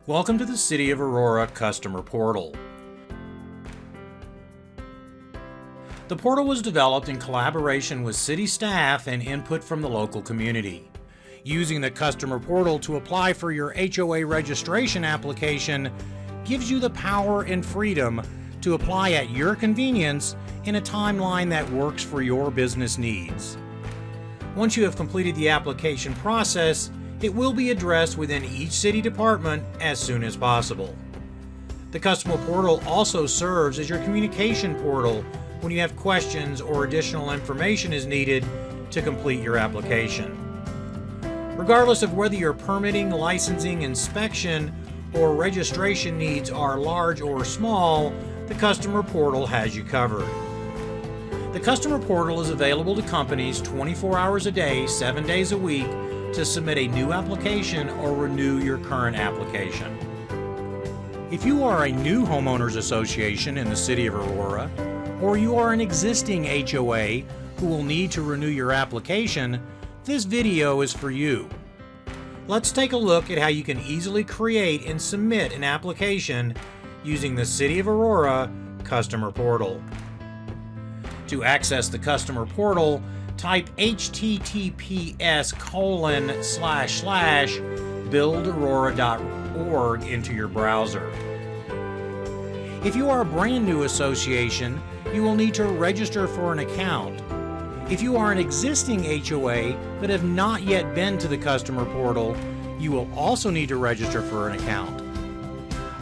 Welcome to the City of Aurora Customer Portal. The portal was developed in collaboration with city staff and input from the local community. Using the Customer Portal to apply for your HOA registration application gives you the power and freedom to apply at your convenience in a timeline that works for your business needs. Once you have completed the application process, it will be addressed within each city department as soon as possible. The Customer Portal also serves as your communication portal when you have questions or additional information is needed to complete your application. Regardless of whether your permitting, licensing, inspection, or registration needs are large or small, the Customer Portal has you covered. The Customer Portal is available to companies 24 hours a day, 7 days a week, to submit a new application or renew your current application. If you are a new homeowners association in the City of Aurora, or you are an existing HOA who will need to renew your application, this video is for you. Let's take a look at how you can easily create and submit an application using the City of Aurora Customer Portal. To access the Customer Portal, type https://buildaurora.org into your browser. If you are a brand new association, you will need to register for an account. If you are an existing HOA but have not yet been to the Customer Portal, you will also need to register for an account.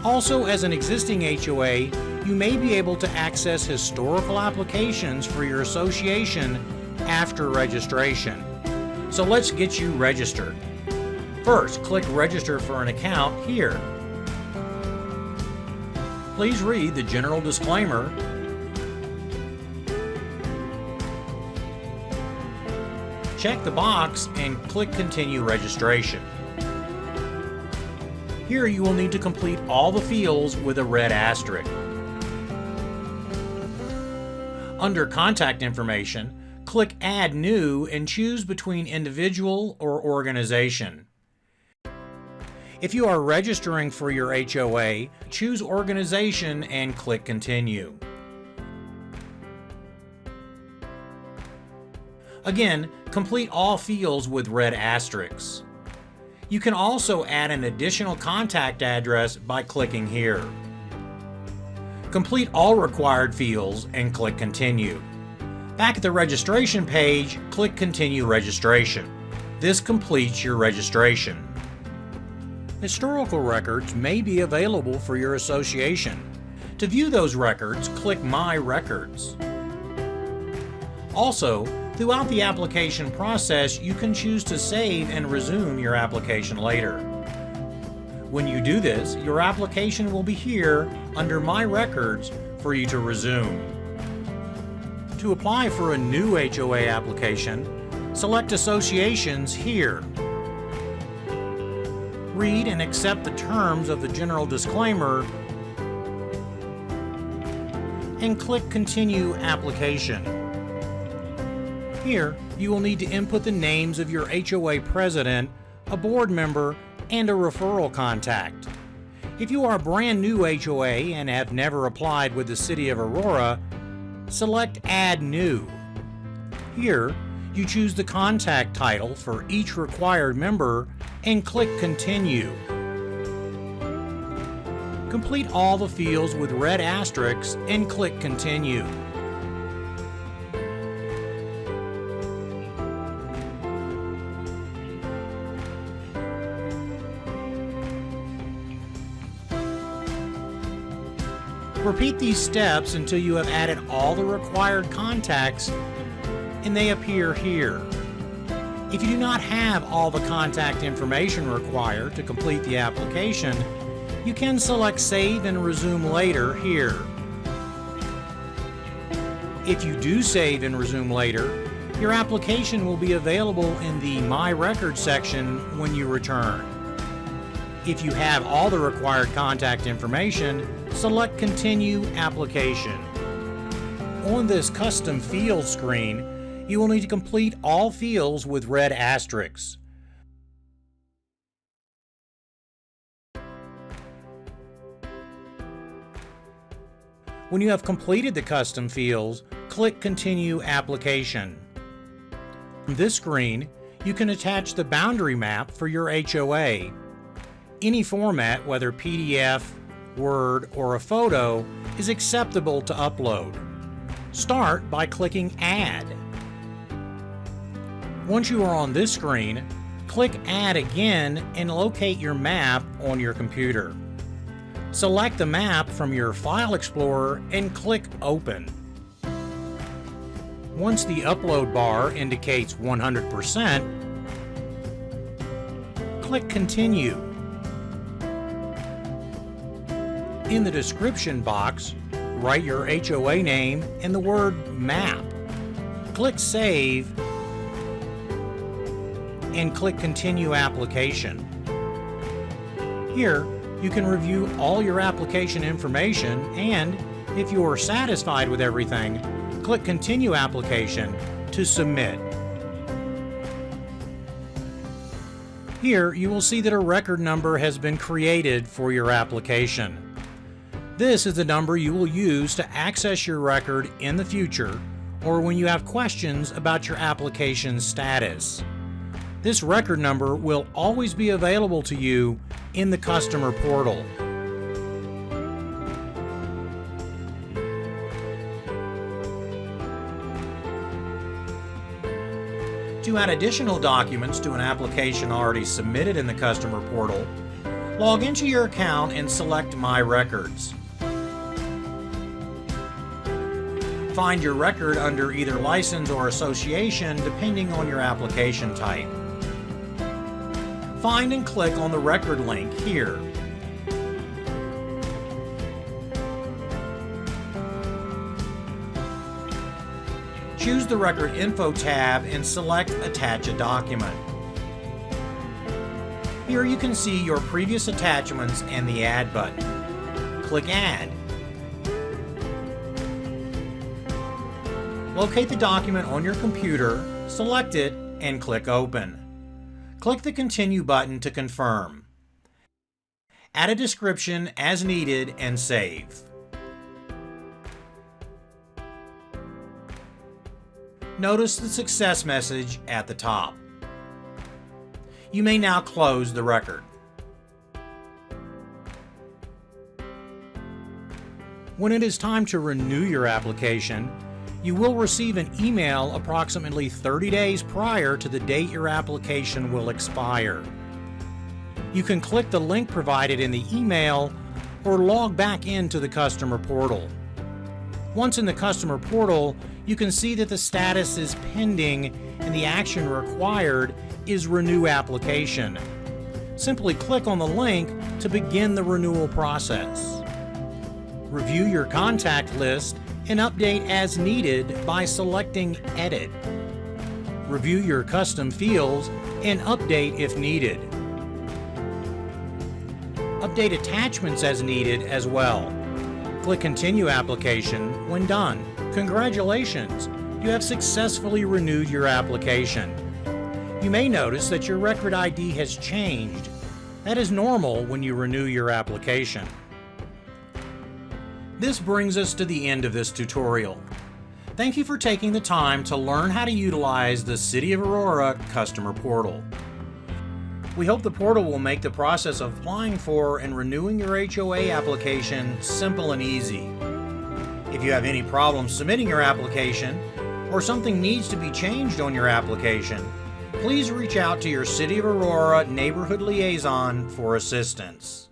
Also, as an existing HOA, you may be able to access historical applications for your association after registration. So let's get you registered. First, click Register for an Account here. Please read the general disclaimer. Check the box and click Continue Registration. Here you will need to complete all the fields with a red asterisk. Under Contact Information, click Add New and choose between individual or organization. If you are registering for your HOA, choose Organization and click Continue. Again, complete all fields with red asterisks. You can also add an additional contact address by clicking here. Complete all required fields and click Continue. Back at the registration page, click Continue Registration. This completes your registration. Historical records may be available for your association. To view those records, click My Records. Also, throughout the application process, you can choose to save and resume your application later. When you do this, your application will be here under My Records for you to resume. To apply for a new HOA application, select Associations here. Read and accept the terms of the general disclaimer and click Continue Application. Here, you will need to input the names of your HOA president, a board member, and a referral contact. If you are a brand new HOA and have never applied with the City of Aurora, select Add New. Here, you choose the contact title for each required member and click Continue. Complete all the fields with red asterisks and click Continue. Repeat these steps until you have added all the required contacts and they appear here. If you do not have all the contact information required to complete the application, you can select Save and Resume Later here. If you do save and resume later, your application will be available in the My Records section when you return. If you have all the required contact information, select Continue Application. On this custom field screen, you will need to complete all fields with red asterisks. When you have completed the custom fields, click Continue Application. On this screen, you can attach the boundary map for your HOA. Any format, whether PDF, Word, or a photo, is acceptable to upload. Start by clicking Add. Once you are on this screen, click Add again and locate your map on your computer. Select the map from your File Explorer and click Open. Once the upload bar indicates 100%, click Continue. In the description box, write your HOA name and the word MAP. Click Save and click Continue Application. Here, you can review all your application information and, if you are satisfied with everything, click Continue Application to submit. Here, you will see that a record number has been created for your application. This is the number you will use to access your record in the future or when you have questions about your application status. This record number will always be available to you in the customer portal. To add additional documents to an application already submitted in the customer portal, log into your account and select My Records. Find your record under either license or association depending on your application type. Find and click on the record link here. Choose the Record Info tab and select Attach a Document. Here you can see your previous attachments and the Add button. Click Add. Locate the document on your computer, select it, and click Open. Click the Continue button to confirm. Add a description as needed and save. Notice the success message at the top. You may now close the record. When it is time to renew your application, you will receive an email approximately 30 days prior to the date your application will expire. You can click the link provided in the email or log back into the customer portal. Once in the customer portal, you can see that the status is pending and the action required is Renew Application. Simply click on the link to begin the renewal process. Review your contact list and update as needed by selecting Edit. Review your custom fields and update if needed. Update attachments as needed as well. Click Continue Application when done. Congratulations! You have successfully renewed your application. You may notice that your record ID has changed. That is normal when you renew your application. This brings us to the end of this tutorial. Thank you for taking the time to learn how to utilize the City of Aurora Customer Portal. We hope the portal will make the process of applying for and renewing your HOA application simple and easy. If you have any problems submitting your application, or something needs to be changed on your application, please reach out to your City of Aurora Neighborhood Liaison for assistance.